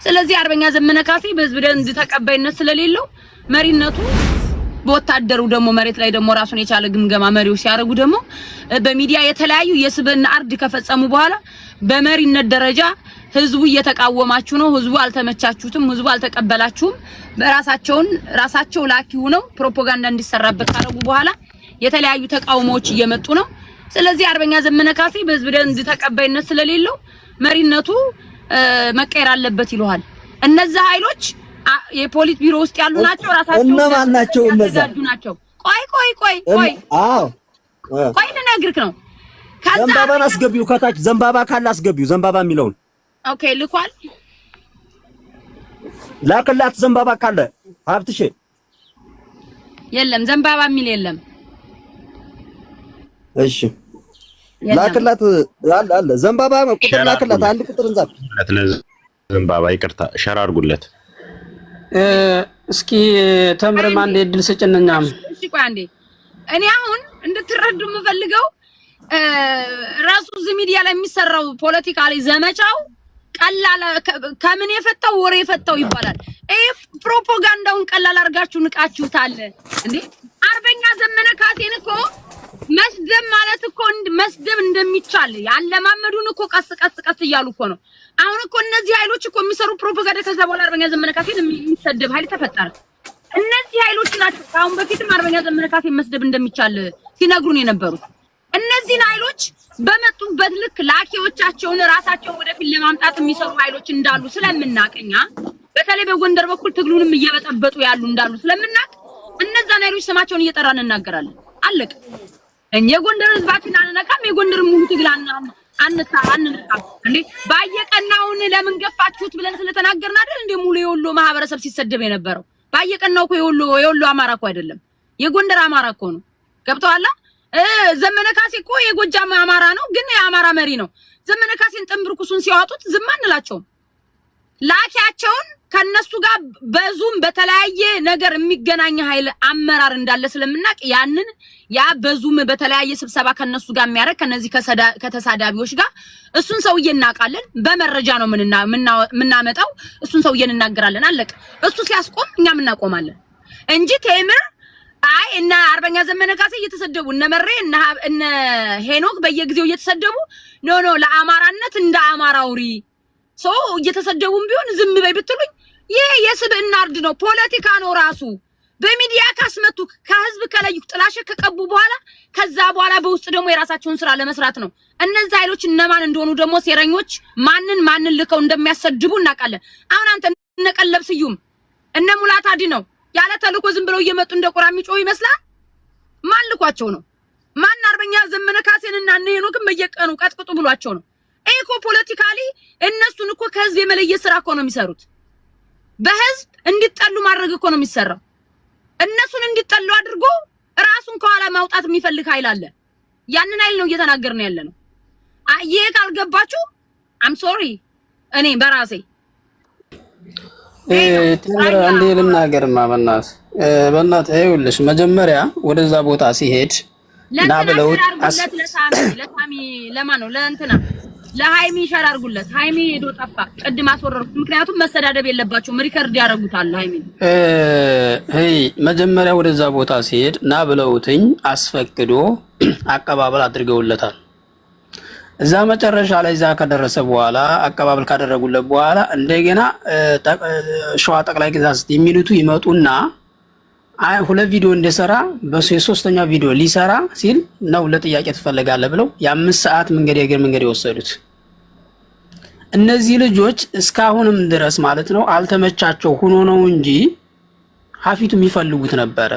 ስለዚህ አርበኛ ዘመነ ካሴ በህዝብ ዘንድ ተቀባይነት ስለሌለው መሪነቱ በወታደሩ ደግሞ መሬት ላይ ደግሞ ራሱን የቻለ ግምገማ መሪው ሲያረጉ ደግሞ በሚዲያ የተለያዩ የስብና አርድ ከፈጸሙ በኋላ በመሪነት ደረጃ ህዝቡ እየተቃወማችሁ ነው፣ ህዝቡ አልተመቻችሁትም፣ ህዝቡ አልተቀበላችሁም፣ ራሳቸው ላኪ ሆነው ፕሮፓጋንዳ እንዲሰራበት ካረጉ በኋላ የተለያዩ ተቃውሞዎች እየመጡ ነው። ስለዚህ አርበኛ ዘመነ ካሴ በህዝብ ዘንድ ተቀባይነት ስለሌለው መሪነቱ መቀየር አለበት ይሏል። እነዛ ኃይሎች የፖሊስ ቢሮ ውስጥ ያሉ ናቸው። ራሳቸው እነማን ናቸው? እነዛ ናቸው። ቆይ አዎ ቆይ ልነግርህ ነው። ዘንባባን አስገቢው፣ ከታች ዘንባባ ካለ አስገቢው። ዘንባባ የሚለውን ኦኬ ልኳል። ላክላት ዘንባባ ካለ ሀብትሽ። የለም ዘንባባ የሚል የለም። እሺ ላክላት። አለ ዘንባባ ቁጥር ላክላት። አንድ ቁጥር እንዛብ ዘንባባ ይቅርታ ሸር አድርጉለት። እስኪ ተምርም አንዴ እድል ስጭንኛም። እሺ ቆይ አንዴ እኔ አሁን እንድትረዱ የምፈልገው ራሱ እዚህ ሚዲያ ላይ የሚሰራው ፖለቲካ ላይ ዘመቻው ቀላል ከምን የፈታው ወሬ የፈታው ይባላል። ይሄ ፕሮፓጋንዳውን ቀላል አድርጋችሁ ንቃችሁታል እንዴ? አርበኛ ዘመነ ካሴን እኮ መስደብ ማለት እኮ መስደብ እንደሚቻል ያለማመዱን እኮ ቀስ እያሉ እኮ ነው። አሁን እኮ እነዚህ ኃይሎች እኮ የሚሰሩ ፕሮፓጋንዳ ከዛ በኋላ አርበኛ ዘመነ ካሴን የሚሰደብ ኃይል ተፈጠረ። እነዚህ ኃይሎች ናቸው አሁን በፊትም አርበኛ ዘመነ ካሴን መስደብ እንደሚቻል ሲነግሩን የነበሩት። እነዚህን ኃይሎች በመጡበት ልክ ላኪዎቻቸውን ራሳቸውን ወደፊት ለማምጣት የሚሰሩ ኃይሎች እንዳሉ ስለምናቀኛ በተለይ በጎንደር በኩል ትግሉንም እየበጠበጡ ያሉ እንዳሉ ስለምናቅ እነዛን ኃይሎች ስማቸውን እየጠራን እናገራለን። አለቀ። እኛ የጎንደር ህዝባችን አንነካም፣ የጎንደር ሙሉ ትግል አንነካም እንዴ? ባየቀናውን ለምን ገፋችሁት ብለን ስለተናገርን አይደል እንዴ? ሙሉ የወሎ ማህበረሰብ ሲሰደብ የነበረው ባየቀናው እኮ የወሎ አማራ እኮ አይደለም፣ የጎንደር አማራ እኮ ነው። ገብተዋላ? ዘመነ ካሴ እኮ የጎጃም አማራ ነው፣ ግን የአማራ መሪ ነው። ዘመነ ካሴን ጥንብርኩሱን ሲያወጡት ዝም አንላቸውም። ላኪያቸውን ከነሱ ጋር በዙም በተለያየ ነገር የሚገናኝ ኃይል አመራር እንዳለ ስለምናቅ ያንን በዙም በተለያየ ስብሰባ ከነሱ ጋር የሚያረግ ከነዚህ ከተሳዳቢዎች ጋር እሱን ሰውዬ እናቃለን። በመረጃ ነው ምናመጣው። እሱን ሰውዬ እናገራለን። አለቀ። እሱ ሲያስቆም እኛም እናቆማለን እንጂ ቴምር እና አርበኛ ዘመነ ካሴ እየተሰደቡ እነ መሬ እነ ሄኖክ በየጊዜው እየተሰደቡ ኖ ለአማራነት እንደ አማራውሪ ሰው እየተሰደቡም ቢሆን ዝም በይ ብትሉኝ ይሄ የስብዕና አርድ ነው፣ ፖለቲካ ነው ራሱ። በሚዲያ ካስመቱ ከህዝብ ከለዩ ጥላሸት ከቀቡ በኋላ ከዛ በኋላ በውስጥ ደግሞ የራሳቸውን ስራ ለመስራት ነው። እነዛ ኃይሎች እነማን እንደሆኑ ደግሞ ሴረኞች ማንን ልከው እንደሚያሰድቡ እናውቃለን። አሁን አንተ እነ ቀለብ ስዩም እነ ሙላት አዲ ነው ያለ ተልኮ ዝም ብለው እየመጡ እንደ ቁራ የሚጮሁ ይመስላል። ማን ልኳቸው ነው? ማን አርበኛ ዘመነ ካሴንና እነ ሄኖክን በየቀኑ ቀጥቅጡ ብሏቸው ነው? እኮ ፖለቲካሊ እነሱን እኮ ከህዝብ የመለየት ስራ እኮ ነው የሚሰሩት። በህዝብ እንዲጠሉ ማድረግ እኮ ነው የሚሰራው። እነሱን እንዲጠሉ አድርጎ ራሱን ከኋላ ማውጣት የሚፈልግ ኃይል አለ። ያንን ኃይል ነው እየተናገርን ያለ ነው። ይሄ ካልገባችሁ አም ሶሪ እኔ በራሴ ተምር አንዴ ልናገርማ በእናትህ ይኸውልሽ መጀመሪያ ወደዛ ቦታ ሲሄድ እና ብለው ለታሚ ለማን ነው ለእንትና ለሃይሚ ሸር አድርጉለት። ሃይሚ ሄዶ ጠፋ። ቅድም አስወረርኩት። ምክንያቱም መሰዳደብ የለባቸውም ሪከርድ ያደርጉታል። ሃይሚ መጀመሪያ ወደዛ ቦታ ሲሄድ እና ብለውትኝ አስፈቅዶ አቀባበል አድርገውለታል። እዛ መጨረሻ ላይ እዛ ከደረሰ በኋላ አቀባበል ካደረጉለት በኋላ እንደገና ሸዋ ጠቅላይ ግዛት የሚሉት ይመጡና ሁለት ቪዲዮ እንደሰራ የሶስተኛው ቪዲዮ ሊሰራ ሲል ነው ለጥያቄ ትፈልጋለህ ብለው የ5 ሰዓት የእግር መንገድ የወሰዱት። እነዚህ ልጆች እስካሁንም ድረስ ማለት ነው አልተመቻቸው ሆኖ ነው እንጂ ሀፊቱ የሚፈልጉት ነበረ።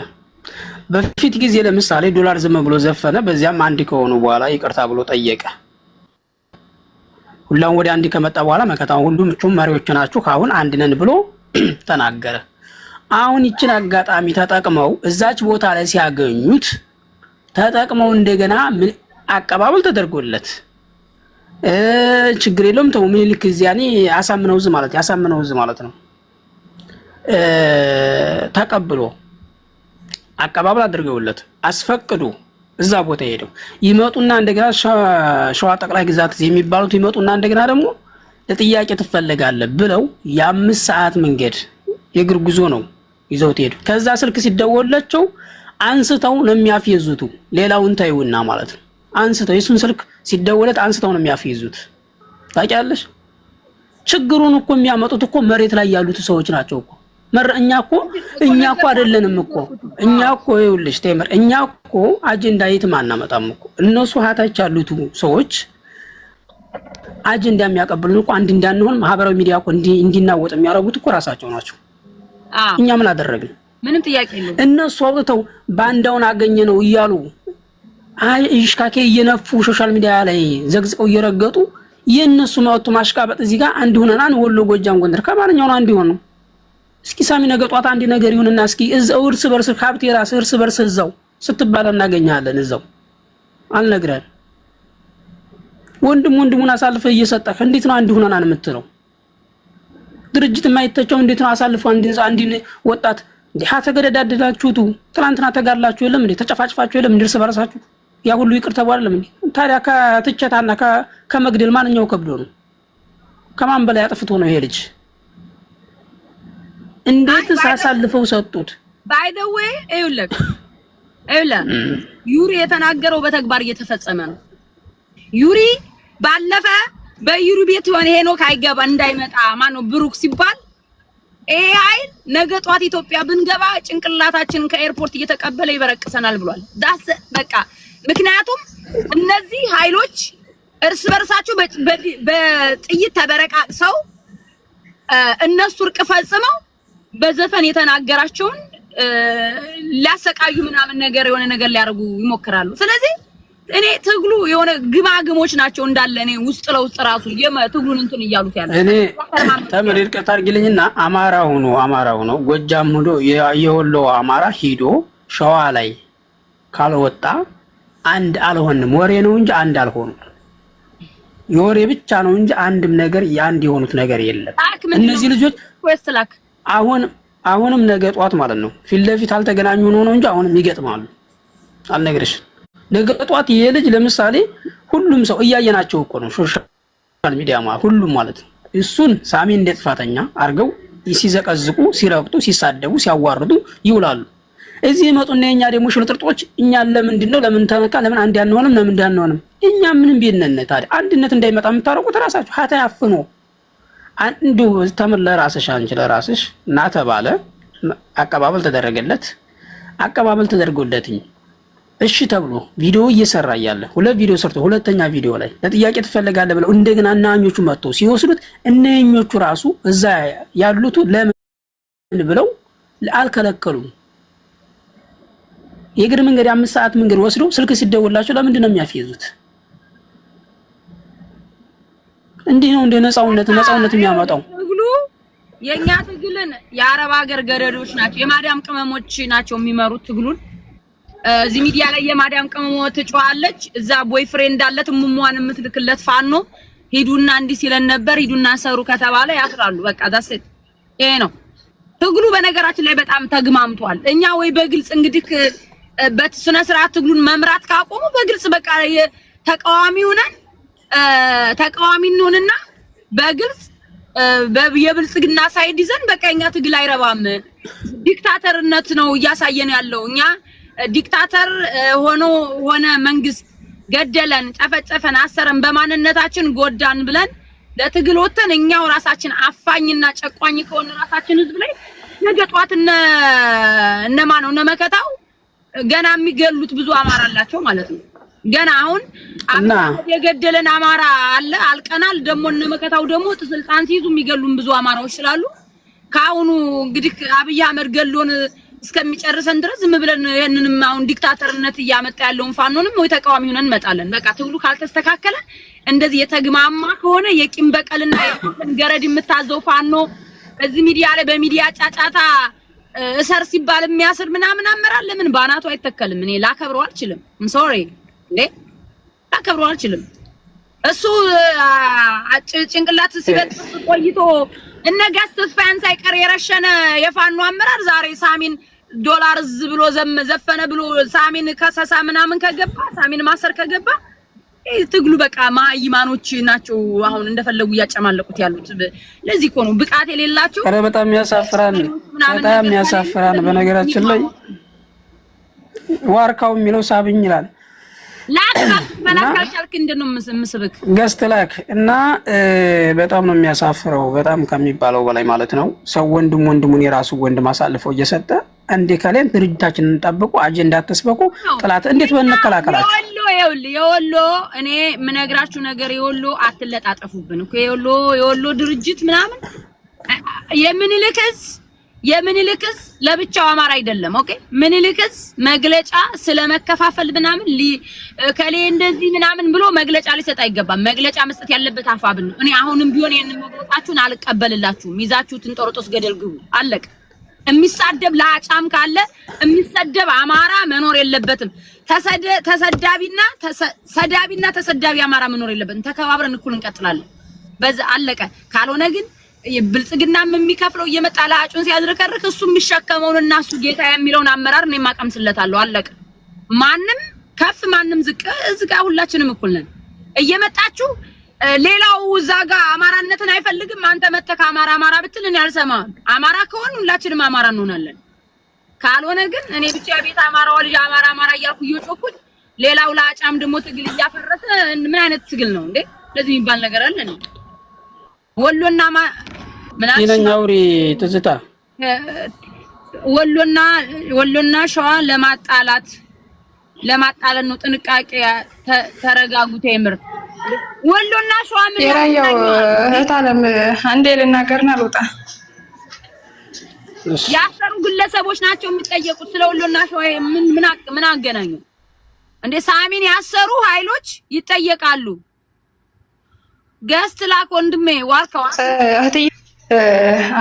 በፊት ጊዜ ለምሳሌ ዶላር ዝም ብሎ ዘፈነ። በዚያም አንድ ከሆኑ በኋላ ይቅርታ ብሎ ጠየቀ። ሁላም ወደ አንድ ከመጣ በኋላ መከታው ሁሉም መሪዎች ናችሁ ካሁን አንድ ነን ብሎ ተናገረ። አሁን ይችን አጋጣሚ ተጠቅመው እዛች ቦታ ላይ ሲያገኙት ተጠቅመው እንደገና አቀባበል ተደርጎለት ችግር የለውም ተው ምን ልክ እዚያኔ ያሳምነው ማለት ነው ተቀብሎ አቀባበል አድርገውለት አስፈቅዱ እዛ ቦታ ሄደው ይመጡና እንደገና ሸዋ ጠቅላይ ግዛት የሚባሉት ይመጡና እንደገና ደግሞ ለጥያቄ ትፈልጋለህ ብለው የ5 ሰዓት መንገድ የእግር ጉዞ ነው ይዘውት ሄዱ። ከዛ ስልክ ሲደወላቸው አንስተው ነው የሚያፈይዙት። ሌላውን ታዩና ማለት ነው አንስተው የሱን ስልክ ሲደወለት አንስተው ነው የሚያፈይዙት። ታውቂያለሽ? ችግሩን እኮ የሚያመጡት እኮ መሬት ላይ ያሉት ሰዎች ናቸው እኮ። እኛ እኮ አይደለንም እኮ እኛ እኮ ይኸውልሽ ቴምር እኛ እኮ አጀንዳ የትም አናመጣም እኮ። እነሱ ሀታች ያሉት ሰዎች አጀንዳ የሚያቀብሉን እኮ አንድ እንዳንሆን ማህበራዊ ሚዲያ እኮ እንዲናወጥ የሚያረጉት እኮ ራሳቸው ናቸው። እኛ ምን አደረግን? ምንም ጥያቄ የለም። እነሱ አውጥተው ባንዳውን አገኘ ነው እያሉ እሽካኬ እየነፉ ሶሻል ሚዲያ ላይ ዘግዝቀው እየረገጡ የነሱ ማውጡ ማሽቃበጥ እዚህ ጋር አንድ ሆነናን ወሎ ጎጃም ጎንደር ከማንኛው ነው አንድ ሆነው። እስኪ ሳሚ ነገ ጧት አንድ ነገር ይሁንና እስኪ እዛው እርስ በርስ ካብቴ ራስ እርስ በርስ እዛው ስትባል እናገኛለን። እዛው አልነግረን ወንድሙን አሳልፈ እየሰጠህ እንዴት ነው አንድ ሆነናን የምትለው? ድርጅት የማይተቸው እንዴት ነው አሳልፈው አንድ ወጣት እንዴ ተገደዳደላችሁቱ ትናንትና ተጋድላችሁ የለም እንዴ ተጨፋጭፋችሁ የለም እንዴ እርስ በርሳችሁ ያ ሁሉ ይቅር ተባለም እንዴ? ታዲያ ከትቸታና ከመግደል ማንኛው ከብዶ ነው? ከማን በላይ አጥፍቶ ነው ይሄ ልጅ? እንዴት ሳሳልፈው ሰጡት? ባይ ዘ ዌይ ይኸውልህ ዩሪ የተናገረው በተግባር እየተፈጸመ ነው። ዩሪ ባለፈ በዩሪ ቤት የሆነ ሄኖክ አይገባ እንዳይመጣ ማነው ብሩክ ሲባል ኤአይ ነገ ጧት ኢትዮጵያ ብንገባ ጭንቅላታችንን ከኤርፖርት እየተቀበለ ይበረቅሰናል ብሏል። ዳስ በቃ ምክንያቱም እነዚህ ኃይሎች እርስ በርሳቸው በጥይት ተበረቃቅሰው እነሱ እርቅ ፈጽመው በዘፈን የተናገራቸውን ሊያሰቃዩ ምናምን ነገር የሆነ ነገር ሊያደርጉ ይሞክራሉ። ስለዚህ እኔ ትግሉ የሆነ ግማግሞች ናቸው እንዳለ እኔ ውስጥ ለውስጥ ራሱ ትግሉን እንትን እያሉት ያለ እኔ ተመሪር ቀጣርግልኝና አማራ ሆኖ ጎጃም ሆኖ የወሎ አማራ ሂዶ ሸዋ ላይ ካልወጣ አንድ አልሆንም። ወሬ ነው እንጂ አንድ አልሆኑም። የወሬ ብቻ ነው እንጂ አንድም ነገር ያንድ የሆኑት ነገር የለም። እነዚህ ልጆች ወስተላክ አሁንም ነገ ጧት ማለት ነው ፊት ለፊት አልተገናኙ ነው እንጂ አሁንም ይገጥማሉ። አልነግርሽ ነገ ጧት ይሄ ልጅ ለምሳሌ ሁሉም ሰው እያየናቸው እኮ ነው ሶሻል ሚዲያ ሁሉም ማለት ነው እሱን ሳሚ እንደ ጥፋተኛ አርገው ሲዘቀዝቁ ሲረግጡ ሲሳደቡ ሲያዋርዱ ይውላሉ። እዚህ መጡና የኛ ደግሞ ሽልጥርጦች እኛ ለምን ተመካ ለምን አንድ ያንሆንም ለምን እንዳንሆንም እኛ ምንም ቢነነ ታዲያ አንድነት እንዳይመጣ የምታረቁት ራሳችሁ ሀታ ያፍኑ አንዱ ተመለ ራስሽ አንቺ ለራስሽ እና ተባለ አቀባበል ተደረገለትኝ እሺ ተብሎ ቪዲዮ እየሰራ ያለ ሁለት ቪዲዮ ሰርቶ ሁለተኛ ቪዲዮ ላይ ለጥያቄ ትፈልጋለህ ብለው እንደገና እናኞቹ መጥተው ሲወስዱት እነኞቹ ራሱ እዛ ያሉት ለምን ብለው አልከለከሉም። የእግር መንገድ 5 ሰዓት መንገድ ወስዶ ስልክ ሲደውላቸው ለምንድን ነው የሚያፈይዙት? እንዲህ ነው እንደ ነፃውነት የሚያመጣው ትግሉ። የኛ ትግልን የአረብ ሀገር ገረዶች ናቸው የማዳም ቅመሞች ናቸው የሚመሩት ትግሉን። እዚህ ሚዲያ ላይ የማዳም ቅመሞ ትጫዋለች እዛ ቦይፍሬንድ አለት ሙሙዋን የምትልክለት ፋኖ ሂዱና እንዲህ ሲለን ነበር ሂዱና ሰሩ ከተባለ ያስራሉ። በቃ ዳሰት ይሄ ነው ትግሉ። በነገራችን ላይ በጣም ተግማምቷል። እኛ ወይ በግልጽ እንግዲህ በስነ ስርዓት ትግሉን መምራት ካቆሙ በግልጽ በቃ ተቃዋሚ እንሆንና በግልጽ የብልጽግና ሳይድ ይዘን በቃ እኛ ትግል አይረባም ዲክታተርነት ነው እያሳየን ያለው። እኛ ዲክታተር ሆነ መንግስት ገደለን ጨፈጨፈን አሰረን በማንነታችን ጎዳን ብለን ለትግል ወተን እኛው ራሳችን አፋኝና ጨቋኝ ከሆነ ራሳችን ህዝብ ላይ ነገ ጧት እነማን ነው መከታው ገና የሚገሉት ብዙ አማራ አላቸው ማለት ነው። ገና አሁን የገደለን አማራ አለ አልቀናል። ደሞ እነመከታው ደሞ ስልጣን ሲይዙ የሚገሉን ብዙ አማራዎች ስላሉ ካሁኑ እንግዲህ አብይ አህመድ ገሎን እስከሚጨርሰን ድረስ ዝም ብለን ይሄንንም አሁን ዲክታተርነት እያመጣ ያለውን ፋኖንም ወይ ተቃዋሚ ሆነን እንመጣለን። በቃ ትግሉ ካልተስተካከለ እንደዚህ የተግማማ ከሆነ የቂም በቀልና ገረድ የምታዘው ፋኖ እዚህ ሚዲያ ላይ በሚዲያ ጫጫታ እሰር ሲባል የሚያስር ምናምን አመራር ለምን ባናቱ አይተከልም? እኔ ላከብረው አልችልም። ሶሪ ላከብረው አልችልም። እሱ ጭንቅላት ሲበጥስ ቆይቶ እነጋስ ተስፋያን ሳይቀር የረሸነ የፋኖ አመራር ዛሬ ሳሚን ዶላር ብሎ ዘፈነ ብሎ ሳሚን ከሰሳ ምናምን ከገባ ሳሚን ማሰር ከገባ ትግሉ በቃ ማይማኖች ናቸው አሁን እንደፈለጉ ያጨማለቁት ያሉት። ለዚህ እኮ ነው ብቃት የሌላቸው። ኧረ በጣም ያሳፍራል። በነገራችን ላይ ዋርካው የሚለው ሳብኝ ይላል። ላክ እንደነው መስበክ ገስት ላክ እና በጣም ነው የሚያሳፍረው። በጣም ከሚባለው በላይ ማለት ነው። ሰው ወንድሙን የራሱ ወንድም አሳልፈው እየሰጠ እንዴ ካለን ድርጅታችንን ጠብቁ፣ አጀንዳ ተስበቁ፣ ጥላት እንዴት በነከላከላችሁ። የወሎ እኔ ምነግራችሁ ነገር የወሎ አትለጣጠፉብን እኮ የወሎ ድርጅት ምናምን የምንልክስ ለብቻው አማራ አይደለም። ኦኬ ምንልክስ መግለጫ ስለመከፋፈል ምናምን ከሌ እንደዚህ ምናምን ብሎ መግለጫ ሊሰጥ አይገባም። መግለጫ መስጠት ያለበት አፋብን ነው። እኔ አሁንም ቢሆን ይሄንን መግለጫችሁን አልቀበልላችሁም። ይዛችሁትን ጦርጦስ ገደል ግቡ አለቀ። የሚሳደብ ለአጫም ካለ የሚሰደብ አማራ መኖር የለበትም። ሰዳቢና ተሰዳቢ አማራ መኖር የለበትም። ተከባብረን እኩል እንቀጥላለን። በዛ አለቀ። ካልሆነ ግን ብልጽግናም የሚከፍለው እየመጣ ለአጩን ሲያዝረከርክ እሱ የሚሸከመውንና እሱ ጌታ የሚለውን አመራር ነው የማቀምስለታለሁ። አለቀ። ማንም ከፍ ማንም ዝቅ እዝጋ ሁላችንም እኩል ነን። እየመጣችሁ ሌላው እዛ ጋር አማራነትን አይፈልግም። አንተ መተካ አማራ ብትል እኔ አልሰማም። አማራ ከሆነ ሁላችንም አማራ እንሆናለን። ካልሆነ ግን እኔ ብቻ ቤት አማራው ልጅ አማራ እያልኩ እየጮኩኝ ሌላው ለአጫም ደግሞ ትግል እያፈረሰ ምን አይነት ትግል ነው እንዴ? ለዚህ የሚባል ነገር አለ ነው? ወሎና ይለኛውሪ ትዝታ ወሎና ሸዋ ለማጣላት ነው። ጥንቃቄ ተረጋጉት። የምር ወሎና ሸዋ ምን የራያው እህታለም አንዴ ልናገርና ልውጣ። ያሰሩ ግለሰቦች ናቸው የሚጠየቁት። ስለ ወሎና ሸዋ ምን አገናኙ እንዴ? ሳሚን ያሰሩ ኃይሎች ይጠየቃሉ። ገስት ላክ ወንድሜ ዋልከው።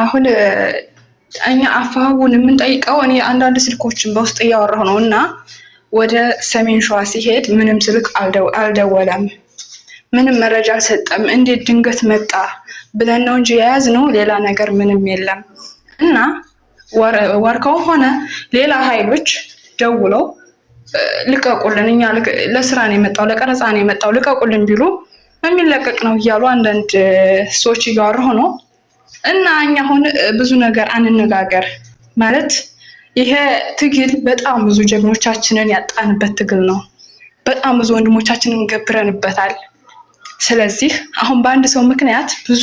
አሁን እኛ አፋውን የምንጠይቀው እኔ አንዳንድ ስልኮችን በውስጥ እያወራሁ ነው እና ወደ ሰሜን ሸዋ ሲሄድ ምንም ስልክ አልደወለም፣ ምንም መረጃ አልሰጠም። እንዴት ድንገት መጣ ብለን ነው እንጂ የያዝነው ሌላ ነገር ምንም የለም። እና ዋርካው ሆነ ሌላ ኃይሎች ደውለው ልቀቁልን፣ እኛ ለስራ ነው የመጣው ለቀረጻ ነው የመጣው ልቀቁልን ቢሉ የሚለቀቅ ነው እያሉ አንዳንድ ሰዎች እያወራሁ ነው። እና እኛ አሁን ብዙ ነገር አንነጋገር ማለት ይሄ ትግል በጣም ብዙ ጀግኖቻችንን ያጣንበት ትግል ነው። በጣም ብዙ ወንድሞቻችንን ገብረንበታል። ስለዚህ አሁን በአንድ ሰው ምክንያት ብዙ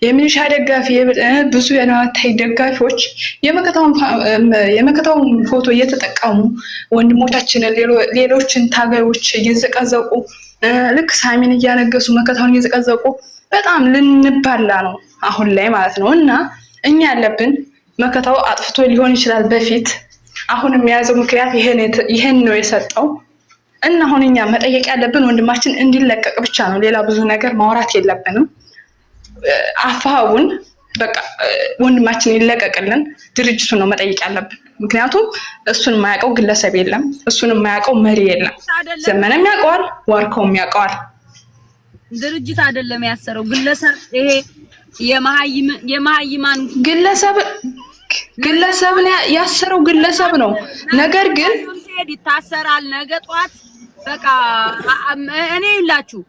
የሚሊሻ ደጋፊ ብዙ የናታይ ደጋፊዎች የመከታውን ፎቶ እየተጠቀሙ ወንድሞቻችንን ሌሎችን ታጋዮች እየዘቀዘቁ ልክ ሳሚን እያነገሱ መከታውን እየዘቀዘቁ በጣም ልንባላ ነው አሁን ላይ ማለት ነው። እና እኛ ያለብን መከታው አጥፍቶ ሊሆን ይችላል በፊት፣ አሁንም የያዘው ምክንያት ይሄን ነው የሰጠው። እና አሁን እኛ መጠየቅ ያለብን ወንድማችን እንዲለቀቅ ብቻ ነው። ሌላ ብዙ ነገር ማውራት የለብንም። አፋውን በቃ ወንድማችን ይለቀቅልን፣ ድርጅቱን ነው መጠየቅ ያለብን። ምክንያቱም እሱን የማያውቀው ግለሰብ የለም፣ እሱን የማያውቀው መሪ የለም። ዘመነም ያውቀዋል፣ ዋርካውም ያውቀዋል። ድርጅት አይደለም ያሰረው ግለሰብ። ይሄ የማይማን ግለሰብን ያሰረው ግለሰብ ነው። ነገር ግን ይታሰራል ነገ ጧት። በቃ እኔ ይላችሁ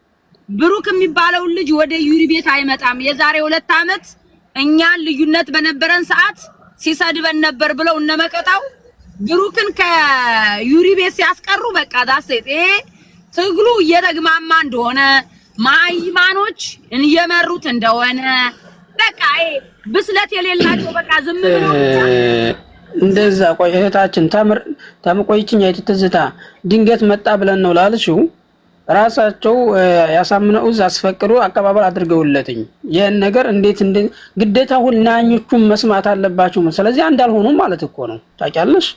ብሩክ የሚባለው ልጅ ወደ ዩሪ ቤት አይመጣም። የዛሬ 2 አመት እኛን ልዩነት በነበረን ሰዓት ሲሰድበን ነበር ብለው እነመቀጣው ብሩክን ከዩሪ ቤት ሲያስቀሩ በቃ ዳሴት ይሄ ትግሉ እየተግማማ እንደሆነ ማይማኖች እየመሩት እንደሆነ በቃ ይሄ ብስለት የሌላቸው በቃ ዝም ብለው እንደዛ ቆይ እህታችን ተምቆይችኛ የትዝታ ድንገት መጣ ብለን ነው ላልሽው ራሳቸው ያሳምነው አስፈቅዶ አቀባበል አድርገውለትኝ ይሄን ነገር እንዴት ግዴታ ሁላኞቹም መስማት አለባቸው። ስለዚህ እንዳልሆኑ ማለት እኮ ነው ታውቂያለሽ።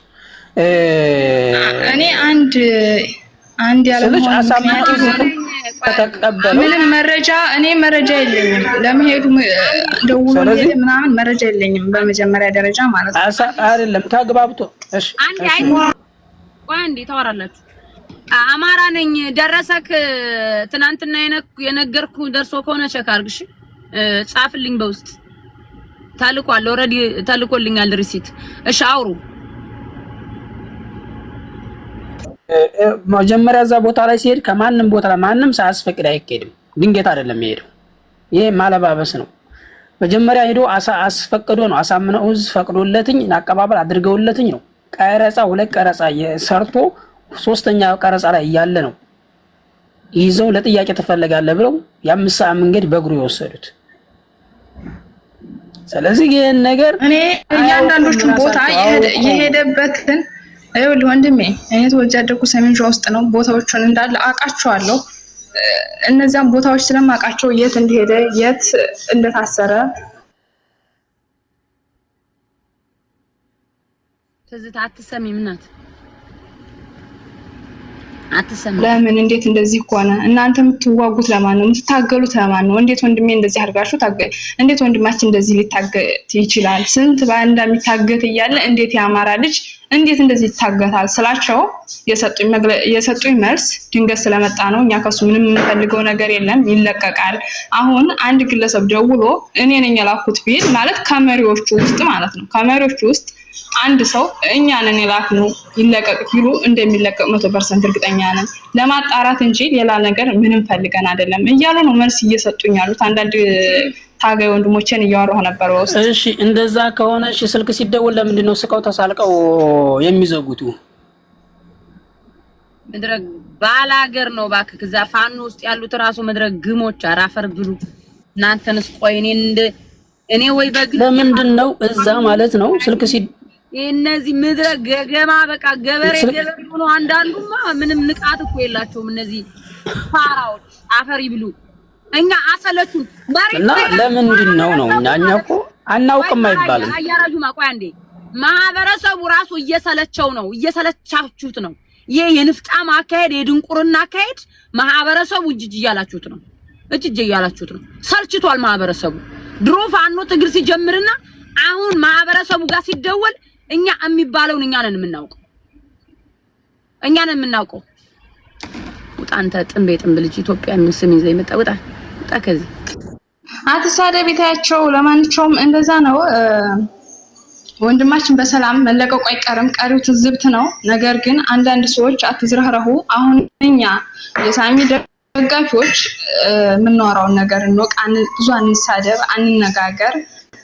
እኔ አንድ ያለውን ምንም መረጃ የለኝም። ለመሄዱ ደውሎ ምናምን መረጃ የለኝም በመጀመሪያ ደረጃ ማለት ነው። አይደለም ታግባብቶ እሺ አንዴ ታወራላችሁ። አማራ ነኝ ደረሰክ ትናንትና የነገርኩ ደርሶ ከሆነ ቼክ አድርግሽ ጻፍልኝ በውስጥ ታልቋል። ኦሬዲ ታልቆልኛል ሪሲት። እሺ አውሩ መጀመሪያ እዛ ቦታ ላይ ሲሄድ ከማንም ቦታ ላይ ማንም ሳያስፈቅድ አይኬድም። ድንገት አይደለም የሚሄደው። ይሄ ማለባበስ ነው። መጀመሪያ ሄዶ አስፈቅዶ ነው አሳምነው ፈቅዶለትኝ አቀባበል አድርገውለትኝ ነው ቀረጻ 2 ቀረጻ ሰርቶ 3ኛ ቀረጻ ላይ እያለ ነው ይዘው ለጥያቄ ተፈለጋለህ ብለው የ5 ሰዓት መንገድ በእግሩ የወሰዱት። ስለዚህ ይሄን ነገር እኔ እያንዳንዶቹን ቦታ የሄደበትን አይወል ወንድሜ እኔ ተወልጄ ያደኩት ሰሜን ሸዋ ውስጥ ነው። ቦታዎቹን እንዳለ አውቃቸዋለሁ። እነዛን ቦታዎች ስለማውቃቸው የት እንደሄደ የት እንደታሰረ ትዝታ አትሰሚም ናት አትሰሚም። ለምን እንዴት እንደዚህ ሆነ? እናንተ የምትዋጉት ለማን ነው? የምትታገሉት ለማን ነው? እንዴት ወንድሜ እንደዚህ አድርጋችሁ እንዴት ወንድማችን እንደዚህ ሊታገት ይችላል? ስንት ባንዳ የሚታገት እያለ እንዴት ያማራ ልጅ እንዴት እንደዚህ ይታገታል ስላቸው የሰጡኝ መልስ ድንገት ስለመጣ ነው። እኛ ከሱ ምንም የምንፈልገው ነገር የለም፣ ይለቀቃል። አሁን አንድ ግለሰብ ደውሎ እኔ ነኝ የላኩት ቢል ማለት ከመሪዎቹ ውስጥ ማለት ነው ከመሪዎቹ ውስጥ አንድ ሰው እኛ ነን የላክነው ይለቀቅ ቢሉ እንደሚለቀቅ 100% እርግጠኛ ነን። ለማጣራት እንጂ ሌላ ነገር ምንም ፈልገን አይደለም እያሉ ነው መልስ እየሰጡኝ ያሉት። አንዳንድ ታጋይ ወንድሞቼን እያወራሁ ነበር ወስጥ። እሺ እንደዛ ከሆነ እሺ ስልክ ሲደውል ለምንድን ነው ስቀው ተሳልቀው የሚዘጉቱ? መድረክ ባላገር ነው ባክህ። ከዛ ፋኖ ውስጥ ያሉት ራሱ መድረክ ግሞች አራፈር ብሉ። እናንተንስ ቆይ እኔ ወይ በግ ለምንድን ነው እዛ ማለት ነው ስልክ እነዚህ ምድረ ገገማ በቃ ገበሬ ሆኖ አንዳንዱማ ምንም ንቃት እኮ የላቸውም። እነዚህ ፋራዎች አፈር ይብሉ። እኛ አሰለቱን እና ለምንድን ነው እኛ እኮ አናውቅም አይባልም። አያራጁ ማቆያ እንዴ ማህበረሰቡ ራሱ እየሰለቸው ነው፣ እየሰለቻችሁት ነው። ይሄ የንፍጣም አካሄድ የድንቁርና አካሄድ ማህበረሰቡ እጅ እያላችሁት ነው፣ እጅ እያላችሁት ነው። ሰልችቷል ማህበረሰቡ። ድሮ ፋኖ ትግል ሲጀምርና አሁን ማህበረሰቡ ጋር ሲደወል እኛ የሚባለውን እኛ ነን የምናውቀው። ውጣ አንተ ጥንብ ልጅ ኢትዮጵያ ስም ይዘህ የመጣ ውጣ ከዚህ አትሳደብ ቤታቸው። ለማንኛውም እንደዛ ነው። ወንድማችን በሰላም መለቀቁ አይቀርም፣ ቀሪው ትዝብት ነው። ነገር ግን አንዳንድ ሰዎች አትዝረህረሁ። አሁን እኛ የሳሚ ደጋፊዎች የምናወራውን ነገር እንወቅ፣ ብዙ አንሳደብ፣ አንነጋገር።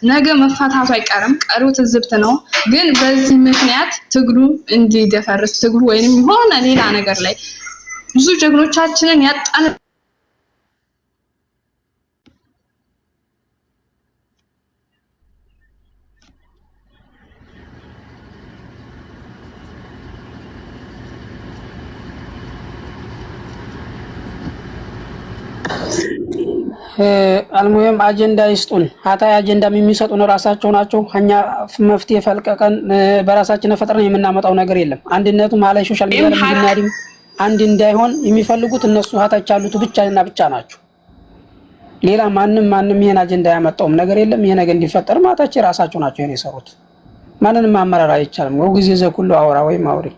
ነገ መፋታቱ አይቀርም፣ ቀሪው ትዝብት ነው። ግን በዚህ ምክንያት ትግሉ እንዲደፈርስ ትግሉ ወይንም የሆነ ሌላ ነገር ላይ ብዙ ጀግኖቻችንን ያጣን አልሙየም አጀንዳ ይስጡን። ሀታይ አጀንዳ የሚሰጡን ራሳቸው ናቸው። እኛ መፍትሄ ፈልቀቀን በራሳችን ፈጥረን የምናመጣው ነገር የለም። አንድነቱ ማለት ሶሻል ሚዲያ ላይ እንድናድም አንድ እንዳይሆን የሚፈልጉት እነሱ ሀታች ያሉት ብቻና ብቻ ናቸው። ሌላ ማንም ይሄን አጀንዳ ያመጣውም ነገር የለም። ይሄ ነገር እንዲፈጠር ማታች ራሳቸው ናቸው ይሄን የሰሩት። ማንንም ማመራር አይቻልም። ወው ጊዜ ዘኩሉ አውራ ወይ ማውሪ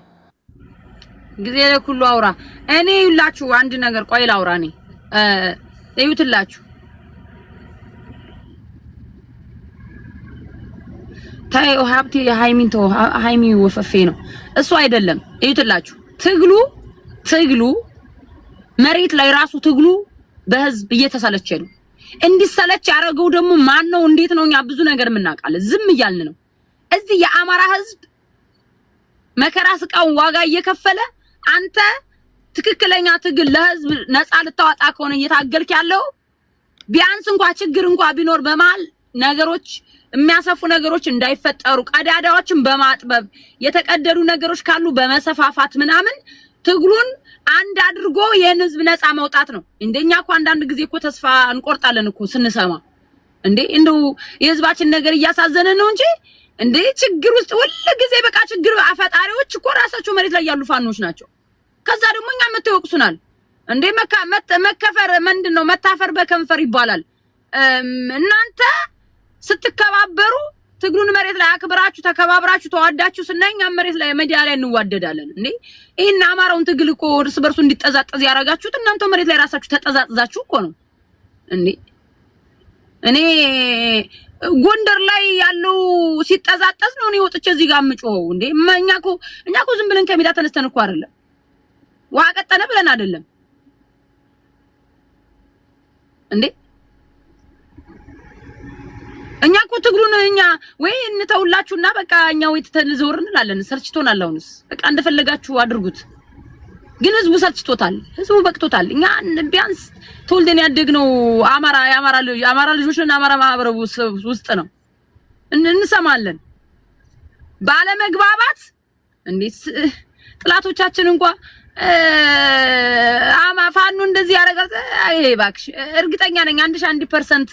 ጊዜ ዘኩሉ አውራ። እኔ ይላችሁ አንድ ነገር ቆይ ላውራ። እኔ እዩትላችሁ ታዩ ሀብቴ ሃይሚ ወፈፌ ነው እሱ አይደለም። እዩትላችሁ ትግሉ መሬት ላይ ራሱ ትግሉ በህዝብ እየተሰለቸ ነው። እንዲሰለች ያደረገው ደግሞ ማን ነው? እንዴት ነው? እኛ ብዙ ነገር የምናውቃለን፣ ዝም እያልን ነው። እዚህ የአማራ ህዝብ መከራ ስቃውን ዋጋ እየከፈለ አንተ ትክክለኛ ትግል ለህዝብ ነፃ ልታወጣ ከሆነ እየታገልክ ያለው ቢያንስ እንኳን ችግር እንኳን ቢኖር በመሃል ነገሮች የሚያሰፉ ነገሮች እንዳይፈጠሩ ቀዳዳዎችን በማጥበብ የተቀደዱ ነገሮች ካሉ በመሰፋፋት ምናምን ትግሉን አንድ አድርጎ የህዝብ ነፃ ማውጣት ነው። እንደኛ እኮ አንዳንድ ጊዜ እኮ ተስፋ እንቆርጣለን እኮ ስንሰማ እንደው የህዝባችን ነገር እያሳዘነ ነው እንጂ እንዴ ችግር ውስጥ ሁሉ ጊዜ በቃ ችግር አፈጣሪዎች እኮ ራሳቸው መሬት ላይ ያሉ ፋኖች ናቸው። ከዛ ደግሞ እኛ መተወቅሱናል እንዴ መከፈር ምንድነው? መታፈር በከንፈር ይባላል። እናንተ ስትከባበሩ ትግሉን መሬት ላይ አክብራችሁ ተከባብራችሁ ተዋዳችሁ ስናኛ መሬት ላይ ሚዲያ ላይ እንዋደዳለን እንዴ። ይሄን አማራውን ትግል እኮ እርስ በርሱ እንዲጠዛጠዝ ያረጋችሁት እናንተ መሬት ላይ ራሳችሁ ተጠዛጥዛችሁ እኮ ነው እንዴ። እኔ ጎንደር ላይ ያለው ሲጠዛጠዝ ነው እኔ ወጥቼ እዚህ ጋር ምጮው እንዴ። እኛ እኮ ዝም ብለን ከሜዳ ተነስተን እኮ አይደለም ውሃ ቀጠነ ብለን አይደለም እንዴ እኛ እኮ ትግሉን እኛ ወይ እንተውላችሁና በቃ እኛ ወይ ተንዞር እንላለን ሰልችቶናል አሁንስ በቃ እንደፈለጋችሁ አድርጉት ግን ህዝቡ ሰልችቶታል ህዝቡ በቅቶታል እኛ ቢያንስ ተወልደን ያደግነው አማራ ልጆችና አማራ ማህበረሰብ ውስጥ ነው እንሰማለን ባለመግባባት እንዴት ጥላቶቻችን እንኳን ፋኖ እንደዚህ ያረጋል አይ ባክሽ እርግጠኛ ነኝ 1%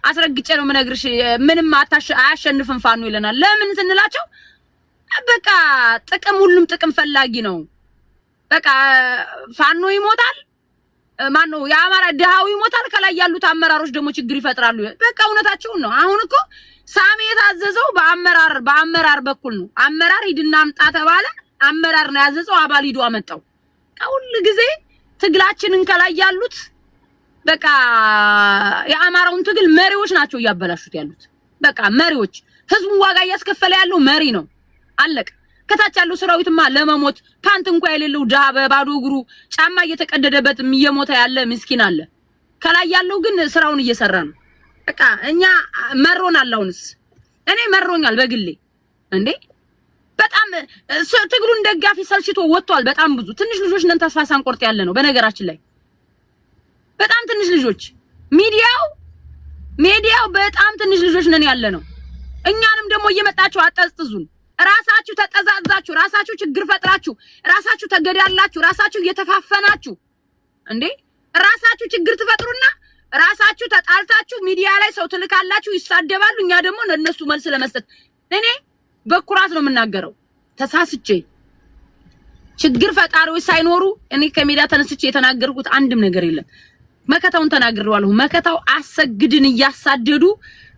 አስረግጬ ነው መነግርሽ ምንም አያሸንፍም ፋኖ ይለናል ለምን ስንላቸው በቃ ሁሉም ጥቅም ፈላጊ ነው በቃ ፋኖ ይሞታል ማን ነው የአማራ ደሃው ይሞታል ከላይ ያሉት አመራሮች ደግሞ ችግር ይፈጥራሉ በቃ እውነታቸውን ነው አሁን እኮ ሳሚ የታዘዘው በአመራር በኩል ነው አመራር ሂድና አምጣ ተባለ አመራር ነው ያዘዘው አባል ሂዶ አመጣው ሁሉ ጊዜ ትግላችንን ከላይ ያሉት በቃ የአማራውን ትግል መሪዎች ናቸው ያበላሹት ያሉት በቃ መሪዎች ህዝቡ ዋጋ ያስከፈለ ያለው መሪ ነው አለቀ ከታች ያለው ሰራዊትማ ለመሞት ፓንት እንኳን የሌለው ደሃ በባዶ እግሩ ጫማ እየተቀደደበት እየሞተ ያለ ምስኪን አለ ከላይ ያለው ግን ስራውን እየሰራ ነው በቃ እኛ መሮናል አሁንስ እኔ መሮኛል በግሌ እንዴ በጣም ትግሉን ደጋፊ ሰልችቶ ወጥቷል በጣም ብዙ ትንሽ ልጆች ነን ተስፋ ሳንቆርጥ ያለ ነው በነገራችን ላይ በጣም ትንሽ ልጆች ሚዲያው በጣም ትንሽ ልጆች ነን ያለ ነው እኛንም ደግሞ እየመጣችሁ አጣጥዙን ራሳችሁ ተጠዛዛችሁ ራሳችሁ ችግር ፈጥራችሁ ራሳችሁ ተገዳላችሁ ራሳችሁ እየተፋፈናችሁ እንዴ ራሳችሁ ችግር ትፈጥሩና ራሳችሁ ተጣልታችሁ ሚዲያ ላይ ሰው ትልካላችሁ ይሳደባሉ እኛ ደግሞ ለነሱ መልስ ለመስጠት እኔ በኩራት ነው የምናገረው ተሳስቼ ችግር ፈጣሪዎች ሳይኖሩ እኔ ከሜዳ ተነስቼ የተናገርኩት አንድም ነገር የለም መከታውን ተናግሬዋለሁ መከታው አሰግድን እያሳደዱ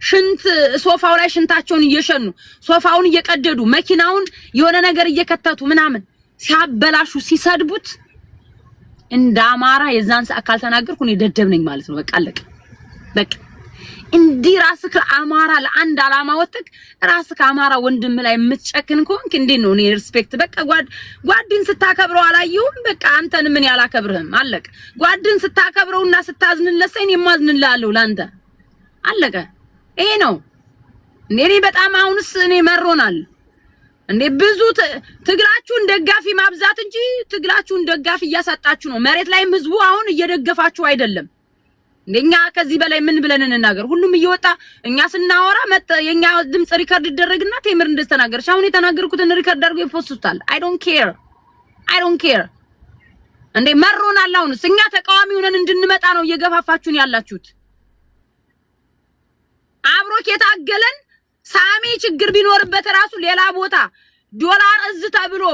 ሽንት ሶፋው ላይ ሽንታቸውን እየሸኑ ሶፋውን እየቀደዱ መኪናውን የሆነ ነገር እየከተቱ ምናምን ሲያበላሹ ሲሰድቡት እንደ አማራ የዛን አካል ተናገርኩ እኔ ደደብ ነኝ ማለት ነው በቃ አለቀ በቃ እንዲ ራስክ አማራ ለአንድ አላማ ወጥክ ራስክ አማራ ወንድም ላይ የምትጨክን ኮንክ እንዴ ነው እኔ ሪስፔክት በቃ ጓድን ስታከብረው አላየሁም በቃ አንተን ምን ያላከብርህም አለቀ ጓድን ስታከብረውና ስታዝንለት ሰይን የማዝንልሃለሁ ላንተ አለቀ ይሄ ነው እኔ በጣም አሁንስ እኔ መሮናል እንዴ ብዙ ትግላችሁን ደጋፊ ማብዛት እንጂ ትግላችሁን ደጋፊ እያሳጣችሁ ነው መሬት ላይም ህዝቡ አሁን እየደገፋችሁ አይደለም እንደኛ ከዚህ በላይ ምን ብለን እንናገር ሁሉም እየወጣ እኛ ስናወራ የኛ ድምጽ ሪከርድ ይደረግና ቴምር እንደተናገርሽ አሁን የተናገርኩትን ሪከርድ አድርጎ ይፖስቱታል I don't care እንዴ መሮናል አሁንስ እኛ ተቃዋሚ ሆነን እንድንመጣ ነው እየገፋፋችሁን ያላችሁት አብሮክ የታገለን ሳሚ ችግር ቢኖርበት ራሱ ሌላ ቦታ ዶላር እዝ ተብሎ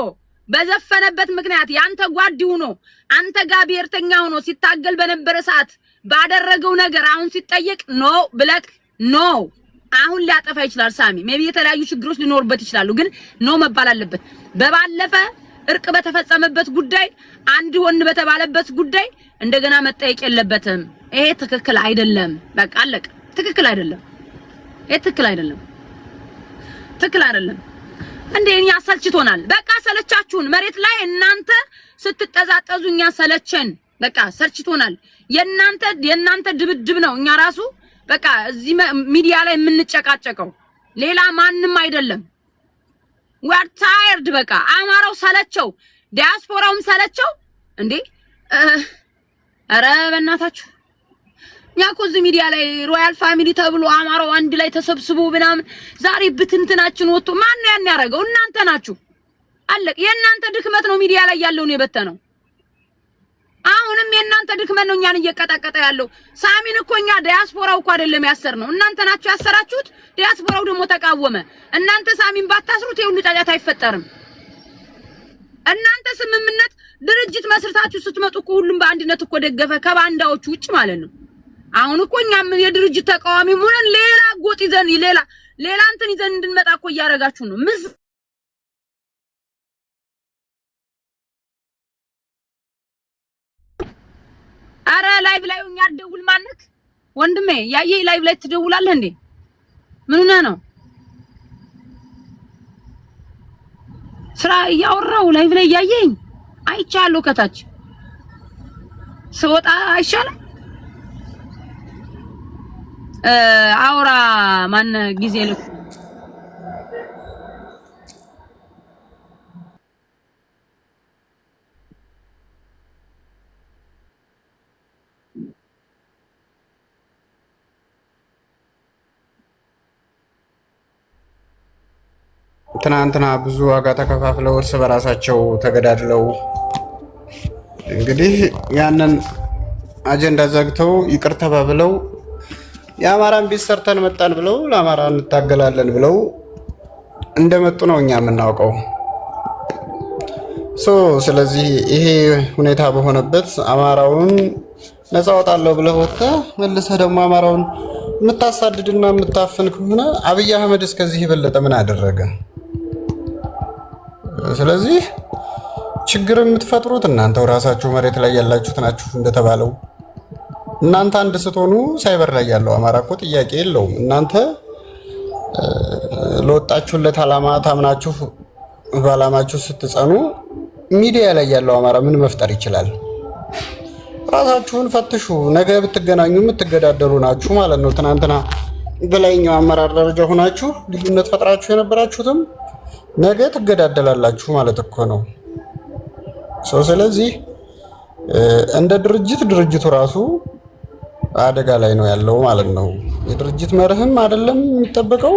በዘፈነበት ምክንያት ያንተ ጓድ ሆኖ አንተ ጋር ብሔርተኛ ሆኖ ሲታገል በነበረ ሰዓት ባደረገው ነገር አሁን ሲጠየቅ ኖ አሁን ሊያጠፋ ይችላል ሳሚ ሜቢ የተለያዩ ችግሮች ሊኖርበት ይችላሉ ግን ኖ መባል አለበት በባለፈ እርቅ በተፈጸመበት ጉዳይ አንድ ወንድ በተባለበት ጉዳይ እንደገና መጠየቅ የለበትም ይሄ ትክክል አይደለም በቃ አለቀ ትክክል አይደለም እንደኛ ሰልችቶናል በቃ ሰለቻችሁን መሬት ላይ እናንተ ስትጠዛጠዙኛ ሰለቸን በቃ ሰልችቶናል የናንተ ድብድብ ነው እኛ ራሱ በቃ እዚህ ሚዲያ ላይ የምንጨቃጨቀው ሌላ ማንንም አይደለም we are tired በቃ አማራው ሰለቸው ዲያስፖራውም ሰለቸው እንዴ ኧረ በእናታችሁ ያኮ እዚህ ሚዲያ ላይ ሮያል ፋሚሊ ተብሎ አማራው አንድ ላይ ተሰብስቦ ምናምን ዛሬ ብትንትናችን ወጥቶ ማን ነው ያን ያረጋው እናንተ ናችሁ አለቅ የእናንተ ድክመት ነው ሚዲያ ላይ ያለውን የበተነው አሁንም የእናንተ ድክመት ነው እኛን እየቀጠቀጠ ያለው ሳሚን እኮ እኛ ዲያስፖራው እኮ አይደለም ያሰርነው እናንተ ናችሁ ያሰራችሁት ዲያስፖራው ደግሞ ተቃወመ እናንተ ሳሚን ባታስሩት ይሁን ጫጫታ አይፈጠርም እናንተ ስምምነት ድርጅት መስርታችሁ ስትመጡ እኮ ሁሉም በአንድነት እኮ ደገፈ ከባንዳዎቹ ውጭ ማለት ነው አሁን እኮ እኛም የድርጅት ተቃዋሚ ሆነን ሌላ ጎጥ ይዘን ሌላ እንትን ይዘን እንድንመጣ እኮ እያረጋችሁ ነው አረ ላይቭ ላይ ሆኛ ደውል ማነክ ወንድሜ ያየይ ላይቭ ላይ ትደውላለህ እንዴ ምን ሆነ ነው ስራ ያወራው ላይቭ ላይ ያየኝ አይቻለሁ ከታች ስወጣ አይሻልም? አውራ ማን ጊዜ ልኩ ትናንትና ብዙ ዋጋ ተከፋፍለው እርስ በራሳቸው ተገዳድለው እንግዲህ ያንን አጀንዳ ዘግተው ይቅር ተባብለው የአማራን ቤት ሰርተን መጣን ብለው ለአማራ እንታገላለን ብለው እንደመጡ ነው እኛ የምናውቀው። ስለዚህ ይሄ ሁኔታ በሆነበት አማራውን ነፃ ወጣለሁ ብለህ ወጥተህ መልሰህ ደግሞ አማራውን የምታሳድድና የምታፍን ከሆነ አብይ አህመድ እስከዚህ የበለጠ ምን አደረገ? ስለዚህ ችግር የምትፈጥሩት እናንተው ራሳችሁ መሬት ላይ ያላችሁት ናችሁ። እንደተባለው እናንተ አንድ ስትሆኑ ሳይበር ላይ ያለው አማራ እኮ ጥያቄ የለውም። እናንተ ለወጣችሁለት ዓላማ ታምናችሁ በዓላማችሁ ስትጸኑ ሚዲያ ላይ ያለው አማራ ምን መፍጠር ይችላል? ራሳችሁን ፈትሹ። ነገ ብትገናኙ የምትገዳደሉ ናችሁ ማለት ነው። ትናንትና በላይኛው አመራር ደረጃ ሆናችሁ ልዩነት ፈጥራችሁ የነበራችሁትም ነገ ትገዳደላላችሁ ማለት እኮ ነው። ስለዚህ እንደ ድርጅቱ ራሱ አደጋ ላይ ነው ያለው ማለት ነው። የድርጅት መርህም አይደለም የሚጠበቀው።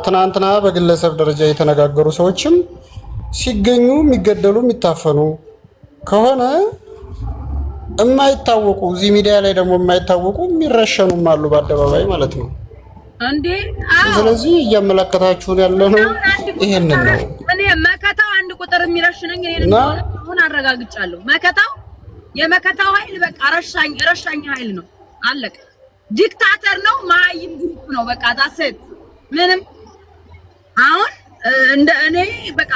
ትናንትና በግለሰብ ደረጃ የተነጋገሩ ሰዎችም ሲገኙ የሚገደሉ የሚታፈኑ ከሆነ የማይታወቁ እዚህ ሚዲያ ላይ ደግሞ የማይታወቁ የሚረሸኑም አሉ በአደባባይ ማለት ነው እንዴ። ስለዚህ እያመለከታችሁን ያለ ነው ይሄንን ነው። እኔ መከታው አንድ ቁጥር የሚረሽነኝ እኔ አሁን አረጋግጫለሁ። መከታው የመከታው ኃይል በቃ ረሻኝ ኃይል ነው። አለቀ። ዲክታተር ነው። ማይም ግሩፕ ነው። በቃ ታሰት ምንም አሁን እንደ እኔ በቃ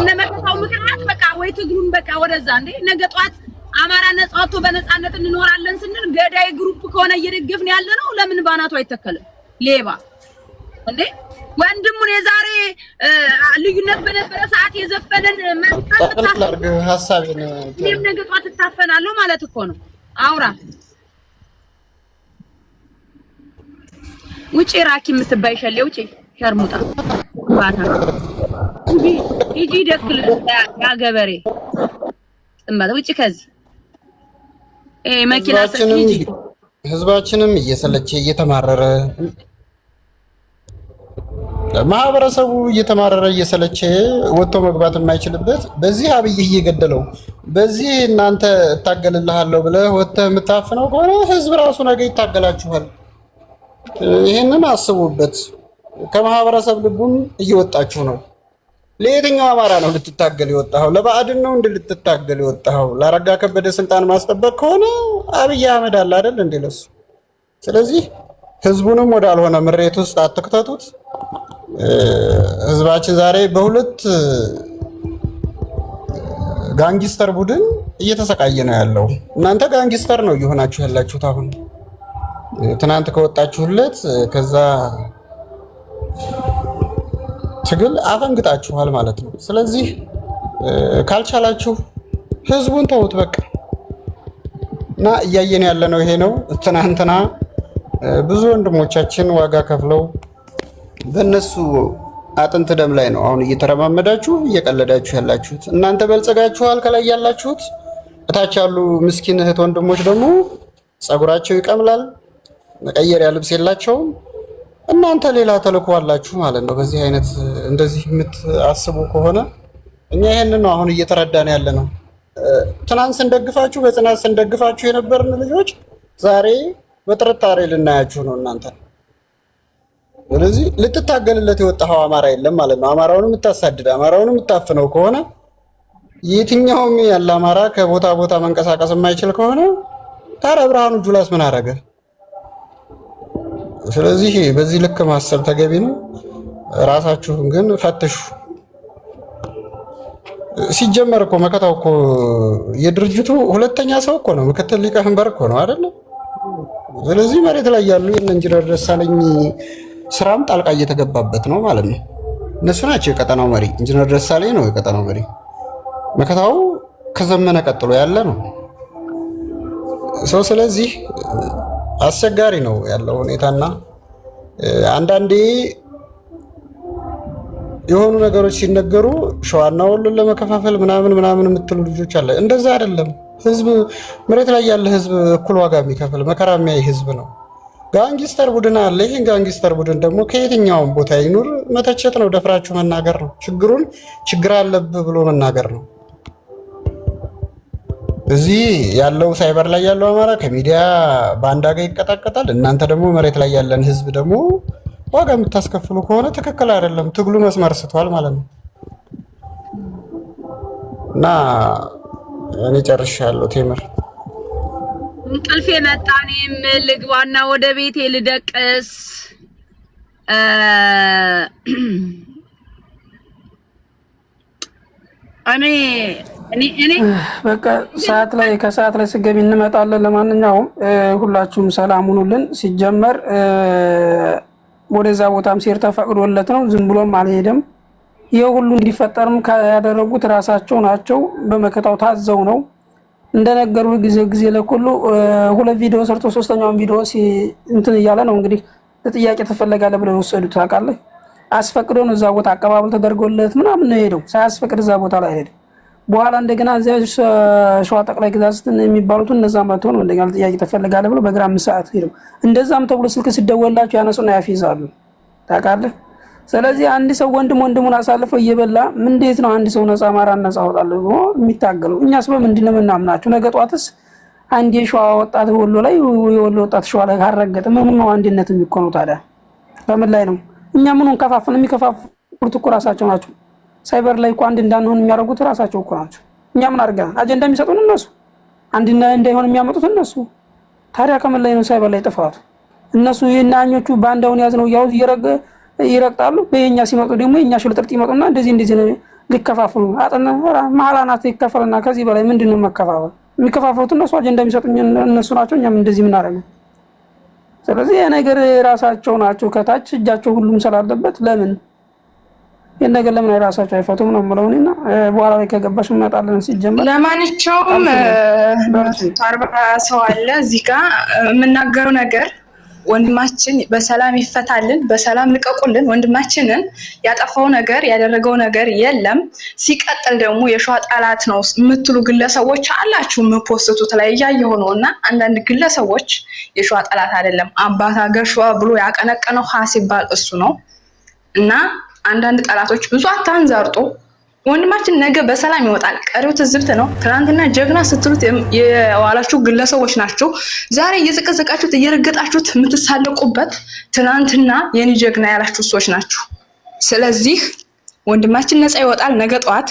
ለመከታው ምክንያት በቃ ወይ ትግሩን በቃ ወደዛ እንዴ ነገ ጧት አማራ ነፃ ወጥቶ በነፃነት እንኖራለን ስንል ገዳይ ግሩፕ ከሆነ እየደገፍን ያለ ነው። ለምን ባናቱ አይተከልም? ሌባ እንዴ ወንድሙን የዛሬ ልዩነት በነበረ ሰዓት የዘፈነን እኔም ነገ ጧት እታፈናለሁ ማለት እኮ ነው። አውራ ውጪ ራኪ የምትባይ ሸሌ ውጪ ሸርሙጣ ባታ ይጂ ደክል ያገበሬ ጥምባት ውጪ ከዚህ መኪና ሰፊጂ ህዝባችንም እየሰለቸ እየተማረረ ማህበረሰቡ እየተማረረ እየሰለቸ ወጥቶ መግባት የማይችልበት በዚህ አብይ እየገደለው በዚህ እናንተ እታገልልሃለሁ ብለህ ወጥተህ የምታፍነው ከሆነ ህዝብ ራሱ ነገ ይታገላችኋል። ይሄንን አስቡበት። ከማህበረሰብ ልቡም እየወጣችሁ ነው። ለየትኛው አማራ ነው ልትታገል የወጣኸው? ለባዕድን ነው እንዴ ልትታገል የወጣኸው? ለአረጋ ከበደ ስልጣን ማስጠበቅ ከሆነ አብይ አህመድ አለ አይደል እንዴ ለሱ። ስለዚህ ህዝቡንም ወዳልሆነ ምሬት ውስጥ አትክተቱት። ህዝባችን ዛሬ በሁለት ጋንጊስተር ቡድን እየተሰቃየ ነው ያለው። እናንተ ጋንጊስተር ነው እየሆናችሁ ያላችሁት። አሁን ትናንት ከወጣችሁለት ከዛ ትግል አፈንግጣችኋል ማለት ነው። ስለዚህ ካልቻላችሁ ህዝቡን ተውት በቃ። እና እያየን ያለነው ይሄ ነው። ትናንትና ብዙ ወንድሞቻችን ዋጋ ከፍለው በእነሱ አጥንት ደም ላይ ነው አሁን እየተረማመዳችሁ እየቀለዳችሁ ያላችሁት። እናንተ በልጸጋችኋል ከላይ ያላችሁት፣ እታች ያሉ ምስኪን እህት ወንድሞች ደግሞ ጸጉራቸው ይቀምላል፣ መቀየሪያ ልብስ የላቸውም። እናንተ ሌላ ተልእኮ አላችሁ ማለት ነው። በዚህ አይነት እንደዚህ የምታስቡ ከሆነ እኛ ይሄንን ነው አሁን እየተረዳን ያለ ነው። ትናንት ስንደግፋችሁ በጽናት ስንደግፋችሁ የነበርን ልጆች ዛሬ በጥርጣሬ ልናያችሁ ነው እናንተ። ስለዚህ ልትታገልለት የወጣኸው አማራ የለም ማለት ነው። አማራውን የምታሳድድ አማራውን የምታፍነው ከሆነ የትኛውም ያለ አማራ ከቦታ ቦታ መንቀሳቀስ የማይችል ከሆነ ታዲያ ብርሃኑ ጁላስ ምን አደረገ? ስለዚህ በዚህ ልክ ማሰብ ተገቢ ነው። ራሳችሁን ግን ፈትሹ። ሲጀመር እኮ መከታው እኮ የድርጅቱ ሁለተኛ ሰው እኮ ነው፣ ምክትል ሊቀመንበር እኮ ነው አይደል? ስለዚህ መሬት ላይ ያሉ የኢንጂነር ደሳለኝ ስራም ጣልቃ እየተገባበት ነው ማለት ነው። እነሱ ናቸው የቀጠናው መሪ። ኢንጂነር ደሳለኝ ነው የቀጠናው መሪ። መከታው ከዘመነ ቀጥሎ ያለ ነው ሰው። ስለዚህ አስቸጋሪ ነው ያለው ሁኔታና አንዳንዴ የሆኑ ነገሮች ሲነገሩ ሸዋና ወሎን ለመከፋፈል ምናምን የምትሉ ልጆች አለ። እንደዛ አይደለም። ህዝብ መሬት ላይ ያለ ህዝብ እኩል ዋጋ የሚከፍል መከራ የሚያይ ህዝብ ነው። ጋንጊስተር ቡድን አለ። ይሄን ጋንጊስተር ቡድን ደግሞ ከየትኛውም ቦታ ይኑር መተቸት ነው፣ ደፍራችሁ መናገር ነው። ችግሩን ችግር አለብህ ብሎ መናገር ነው። እዚህ ያለው ሳይበር ላይ ያለው አማራ ከሚዲያ ባንዳ ጋር ይቀጣቀጣል። እናንተ ደግሞ መሬት ላይ ያለን ህዝብ ደግሞ ዋጋ የምታስከፍሉ ከሆነ ትክክል አይደለም። ትግሉ መስመር ስቷል ማለት ነው። እና እኔ ጨርሻለሁ። ቴምር እንቅልፌ መጣ። እኔም ልግባና ወደ ቤቴ ልደቅስ። እኔ በቃ ሰዓት ላይ ከሰዓት ላይ ስገቢ እንመጣለን። ለማንኛውም ሁላችሁም ሰላም ሁኑልን። ሲጀመር ወደዛ ቦታም ሲር ተፈቅዶለት ነው፣ ዝም ብሎም አልሄደም። ይሄ ሁሉ እንዲፈጠርም ያደረጉት ራሳቸው ናቸው። በመከታው ታዘው ነው እንደነገሩ ጊዜ ለኩሉ ሁለት ቪዲዮ ሰርቶ ሶስተኛውን ቪዲዮ እንትን እያለ ነው እንግዲህ ለጥያቄ ተፈለጋለ ብለው ወሰዱት። ታውቃለህ፣ አስፈቅዶ ነው እዛ ቦታ አቀባበል ተደርጎለት ምናምን ነው ሄደው። ሳያስፈቅድ እዛ ቦታ ላይ ሄደ። በኋላ እንደገና እዚያ ሸዋ ጠቅላይ ግዛት የሚባሉት እነዛ መጥተው ነው እንደገና ጥያቄ ተፈለጋለ ብለው በግራም ሰዓት ሄደው እንደዛም ተብሎ ስልክ ሲደወላቸው ያነሱና ያፊዛሉ። ታውቃለህ። ስለዚህ አንድ ሰው ወንድሙን አሳልፈው እየበላ እንዴት ነው አንድ ሰው ነፃ አማራን ነፃ አወጣለሁ ብሎ የሚታገለው? እኛስ በምንድን ነው የምናምናቸው? ነገ ጧትስ አንድ የሸዋ ወጣት ወሎ ላይ የወሎ ወጣት ሸዋ ላይ ካረገጠ ምን ነው አንድነት የሚኮነው ታዲያ? በምን ላይ ነው? እኛ ምኑን ከፋፍን? የሚከፋፍሉት እኮ ራሳቸው ናቸው። ሳይበር ላይ እኮ አንድ እንዳንሆን የሚያደርጉት ራሳቸው እኮ ናቸው። እኛ ምን አድርገን አጀንዳ የሚሰጡን እነሱ፣ አንድ እንዳይሆን የሚያመጡት እነሱ። ታዲያ ከምን ላይ ነው ሳይበር ላይ ጥፋቱ? እነሱ የናኞቹ ባንዳውን ያዝነው ያው ይረግጣሉ። በየኛ ሲመጡ ደግሞ የኛ ሽልጥርጥ ይመጡና እንደዚህ ሊከፋፍሉ አጥና ማላናት ይከፈልና ከዚህ በላይ ምንድነው መከፋፈል? የሚከፋፈሉት እነሱ፣ አጀንዳ የሚሰጡኝ እነሱ ናቸው። እኛም እንደዚህ ምን አደረገ? ስለዚህ የነገር ራሳቸው ናቸው ከታች እጃቸው ሁሉም ስላለበት ለምን የነገር ለምን ራሳቸው አይፈቱም ነው የምለውና በኋላ ላይ ከገባሽ እንመጣለን። ሲጀመር ለማንኛውም 40 ሰው አለ እዚህ ጋር የምናገረው ነገር ወንድማችን በሰላም ይፈታልን፣ በሰላም ልቀቁልን። ወንድማችንን ያጠፋው ነገር ያደረገው ነገር የለም። ሲቀጥል ደግሞ የሸዋ ጠላት ነው የምትሉ ግለሰቦች አላችሁ የምፖስቱት ላይ እያየሁ ነውና አንዳንድ ግለሰቦች የሸዋ ጠላት አይደለም አባት ሀገር ሸዋ ብሎ ያቀነቀነው ሲባል እሱ ነው። እና አንዳንድ ጠላቶች ብዙ አታንዛርጡ። ወንድማችን ነገ በሰላም ይወጣል። ቀሪው ትዝብት ነው። ትናንትና ጀግና ስትሉት የዋላችሁ ግለሰቦች ናቸው ዛሬ እየዘቀዘቃችሁት እየረገጣችሁት የምትሳለቁበት ትናንትና የኔ ጀግና ያላችሁ ሰዎች ናቸው። ስለዚህ ወንድማችን ነፃ ይወጣል ነገ ጠዋት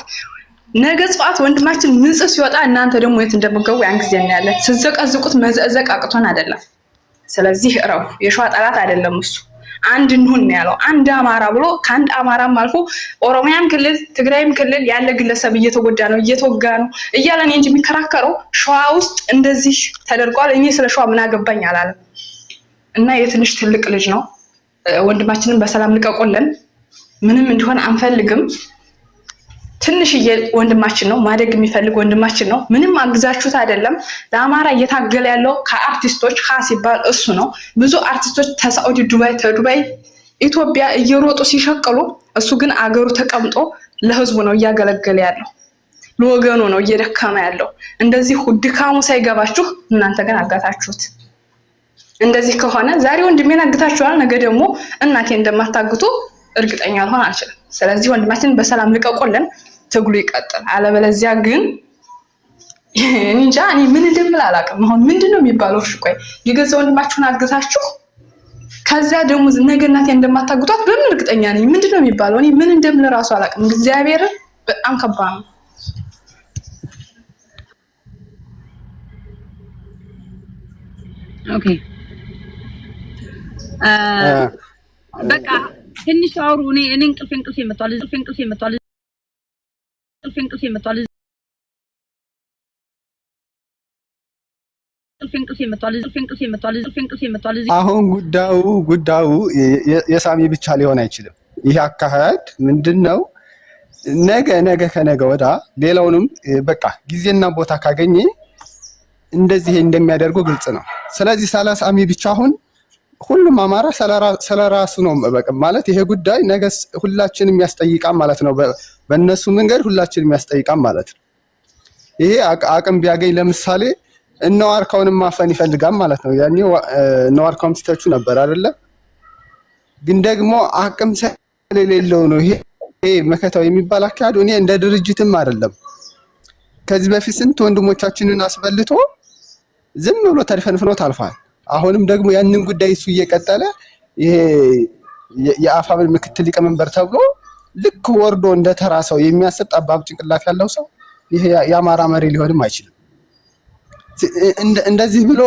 ወንድማችን ንጹህ ሲወጣ እናንተ ደግሞ የት እንደምትገቡ ያን ጊዜ እናያለን። ስትዘቀዝቁት መዘቅዘቅ አቅቶን አይደለም። ስለዚህ እረፉ። የሸዋ ጠላት አይደለም እሱ። አንድ እንሁን ነው ያለው። አንድ አማራ ብሎ ከአንድ አማራም አልፎ ኦሮሚያም ክልል ትግራይም ክልል ያለ ግለሰብ እየተጎዳ ነው እየተወጋ ነው እያለ ነው እንጂ የሚከራከረው ሸዋ ውስጥ እንደዚህ ተደርጓል እኔ ስለ ሸዋ ምን አገባኝ አላለም። እና የትንሽ ትልቅ ልጅ ነው። ወንድማችንን በሰላም ልቀቁልን። ምንም እንዲሆን አንፈልግም። ትንሽዬ ወንድማችን ነው፣ ማደግ የሚፈልግ ወንድማችን ነው። ምንም አግዛችሁት አይደለም። ለአማራ እየታገለ ያለው ከአርቲስቶች ሲባል እሱ ነው። ብዙ አርቲስቶች ተሳዑዲ ተዱባይ ኢትዮጵያ እየሮጡ ሲሸቀሉ እሱ ግን አገሩ ተቀምጦ ለህዝቡ ነው እያገለገለ ያለው፣ ለወገኑ ነው እየደከመ ያለው። እንደዚህ ድካሙ ሳይገባችሁ እናንተ ግን አጋታችሁት። እንደዚህ ከሆነ ዛሬ ወንድሜን አግታችኋል፣ ነገ ደግሞ እናቴ እንደማታግቱ እርግጠኛ ልሆን አልችልም። ስለዚህ ወንድማችን በሰላም ልቀቁልን፣ ትግሉ ይቀጥል። አለበለዚያ ግን እንጃ እኔ ምን እንደምል አላውቅም። አሁን ምንድነው የሚባለው? እሺ ቆይ የገዛ ወንድማችሁን አግታችሁ ከዛ ደግሞ ነገ እናቴ እንደማታግቷት በምን እርግጠኛ ነኝ? ምንድነው የሚባለው? እኔ ምን እንደምል ራሱ አላውቅም። እግዚአብሔር በጣም ከባድ ነው። ኦኬ በቃ ትንሽ አውሩ። እኔ እንቅልፌ መጥቷል። አሁን ጉዳዩ የሳሚ ብቻ ሊሆን አይችልም። ይሄ አካሄድ ምንድነው? ነገ ከነገ ወዳ ሌላውንም በቃ ጊዜና ቦታ ካገኘ እንደዚህ እንደሚያደርጉ ግልጽ ነው። ስለዚህ 30 አሚ ብቻ አሁን ሁሉም አማራ ስለራሱ ነው በቃ ማለት ይሄ ጉዳይ ነገ ሁላችንም ያስጠይቃል ማለት ነው። በእነሱ መንገድ ሁላችንም ያስጠይቃል ማለት ነው። ይሄ አቅም ቢያገኝ ለምሳሌ እነዋርካውንም ማፈን ይፈልጋል ማለት ነው። ያኔ እነዋርካውም ሲተቹ ነበር አይደለ? ግን ደግሞ አቅም ስለሌለው ነው ይሄ መከታው የሚባል አካሄድ። እኔ እንደ ድርጅትም አይደለም ከዚህ በፊት ስንት ወንድሞቻችንን አስበልቶ ዝም ብሎ ተድፈንፍኖት አልፏል። አሁንም ደግሞ ያንን ጉዳይ እሱ እየቀጠለ ይሄ የአፋብን ምክትል ሊቀመንበር ተብሎ ልክ ወርዶ እንደተራ ሰው የሚያሰጥ ጠባብ ጭንቅላት ያለው ሰው ይሄ የአማራ መሪ ሊሆንም አይችልም። እንደዚህ ብሎ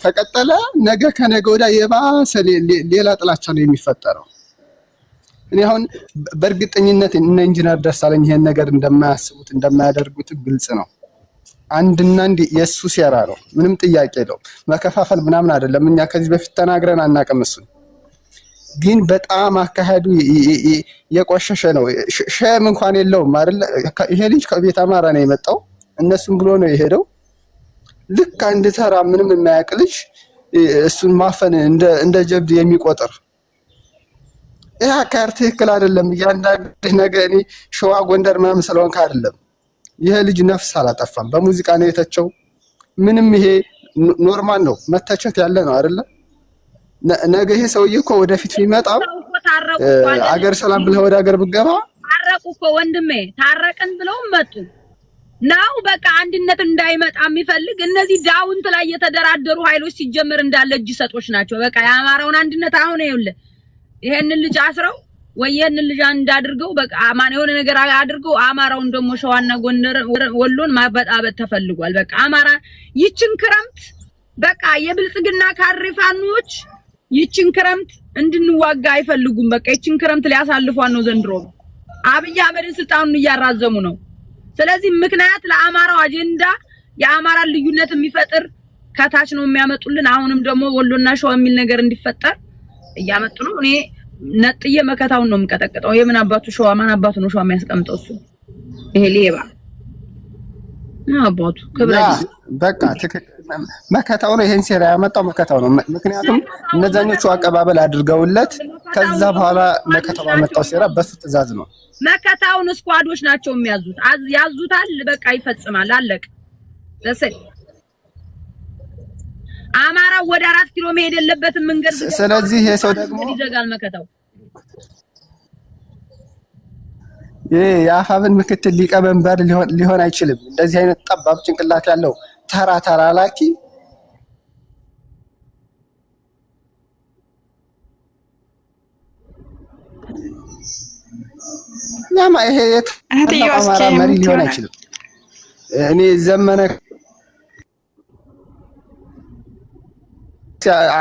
ከቀጠለ ነገ ከነገ ወዲያ የባሰ ሌላ ጥላቻ ነው የሚፈጠረው። እኔ አሁን በእርግጠኝነት እነ ኢንጂነር ደሳለኝ ይሄን ነገር እንደማያስቡት እንደማያደርጉት ግልጽ ነው። አንድና አንድ የሱ ሴራ ነው፣ ምንም ጥያቄ የለውም። መከፋፈል ምናምን አይደለም። እኛ ከዚህ በፊት ተናግረን አናውቅም። እሱ ግን በጣም አካሄዱ የቆሸሸ ነው። ሸም እንኳን የለውም አይደል? ይሄ ልጅ ከቤት አማራ ነው የመጣው፣ እነሱም ብሎ ነው የሄደው። ልክ አንድ ተራ ምንም የማያውቅ ልጅ እሱን ማፈን እንደ ጀብድ የሚቆጥር ይሄ አካሄድ ትክክል አይደለም። እያንዳንዱ ነገር እኔ ሸዋ ጎንደር ምናምን ስለሆንክ አይደለም። ይሄ ልጅ ነፍስ አላጠፋም፣ በሙዚቃ ነው የተቸው። ምንም ይሄ ኖርማል ነው፣ መተቸት ያለ ነው አይደለ? ነገ ይሄ ሰውዬ እኮ ወደፊት ቢመጣም አገር ሰላም ብለህ ወደ አገር ብትገባ ታረቁ እኮ ወንድሜ፣ ታረቅን ብለው መጡ ነው። በቃ አንድነት እንዳይመጣ የሚፈልግ እነዚህ ዳውንት ላይ የተደራደሩ ኃይሎች ሲጀመር እንዳለ እጅ ሰጦች ናቸው። በቃ የአማራውን አንድነት አሁን ይኸውልህ ይሄንን ልጅ አስረው ወይ ይሄንን ልጅ እንዳድርገው በቃ አማን የሆነ ነገር አድርገው አማራውን ደግሞ ሸዋና ጎንደር ወሎን ማበጣበጥ ተፈልጓል። በቃ አማራ ይችን ክረምት በቃ የብልጽግና ካሪፋኖች ይችን ክረምት እንድንዋጋ አይፈልጉም። በቃ ይችን ክረምት ሊያሳልፏን ነው ዘንድሮ። አብይ አህመድን ስልጣኑን እያራዘሙ ነው። ስለዚህ ምክንያት ለአማራው አጀንዳ የአማራን ልዩነት የሚፈጥር ከታች ነው የሚያመጡልን። አሁንም ደግሞ ወሎና ሸዋ የሚል ነገር እንዲፈጠር እያመጡ ነው። እኔ ነጥዬ መከታውን ነው የምቀጠቅጠው። የምን አባቱ ሸዋ ማን አባቱ ነው ሸዋ የሚያስቀምጠው እሱ? ይሄ ሌባ ነው አባቱ ክብረዲስ። በቃ መከታው ነው ይሄን ሴራ ያመጣው መከታው ነው። ምክንያቱም እነዛኞቹ አቀባበል አድርገውለት ከዛ በኋላ መከታው ያመጣው ሴራ በሱ ትዕዛዝ ነው። መከታውን ስኳዶች ናቸው የሚያዙት። ያዙታል፣ በቃ ይፈጽማል፣ አለቀ። አማራ ወደ 4 ኪሎ መሄድ የለበትም መንገድ። ስለዚህ የሰው ደግሞ ይዘጋል መከታው። የአፋብን ምክትል ሊቀመንበር ሊሆን አይችልም። እንደዚህ አይነት ጠባብ ጭንቅላት ያለው ተራ ላኪ ያማ ይሄ የአማራ መሪ ሊሆን አይችልም። እኔ ዘመነ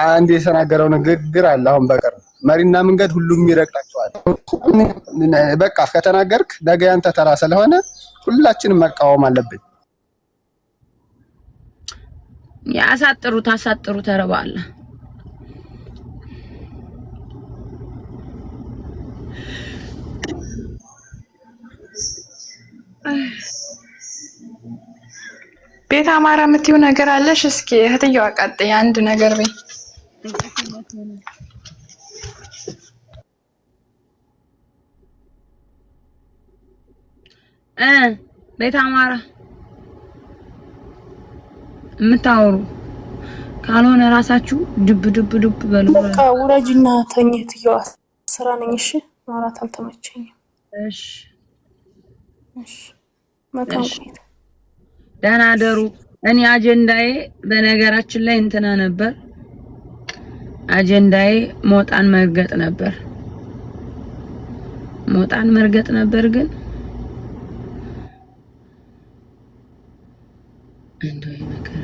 አንድ የተናገረው ንግግር አለ። አሁን በቀር መሪና መንገድ ሁሉም ይረግጣቸዋል። በቃ ከተናገርክ ነገ ያንተ ተራ ስለሆነ ሁላችንም መቃወም አለብን። አሳጥሩ ተረባለ። ቤት አማራ የምትይው ነገር አለሽ? እስኪ እህትየዋ ቀጥይ አንድ ነገር በይ። ቤት አማራ የምታወሩ ካልሆነ ራሳችሁ ድብ በሉ። በቃ ውረጅና ተኝ እህትየዋ፣ ስራ ነኝ። እሺ ማውራት አልተመቸኝም። እሺ መልካም ቆይታ። ደህና ደሩ። እኔ አጀንዳዬ በነገራችን ላይ እንትና ነበር። አጀንዳዬ ሞጣን መርገጥ ነበር። ግን እንደው ይመከራ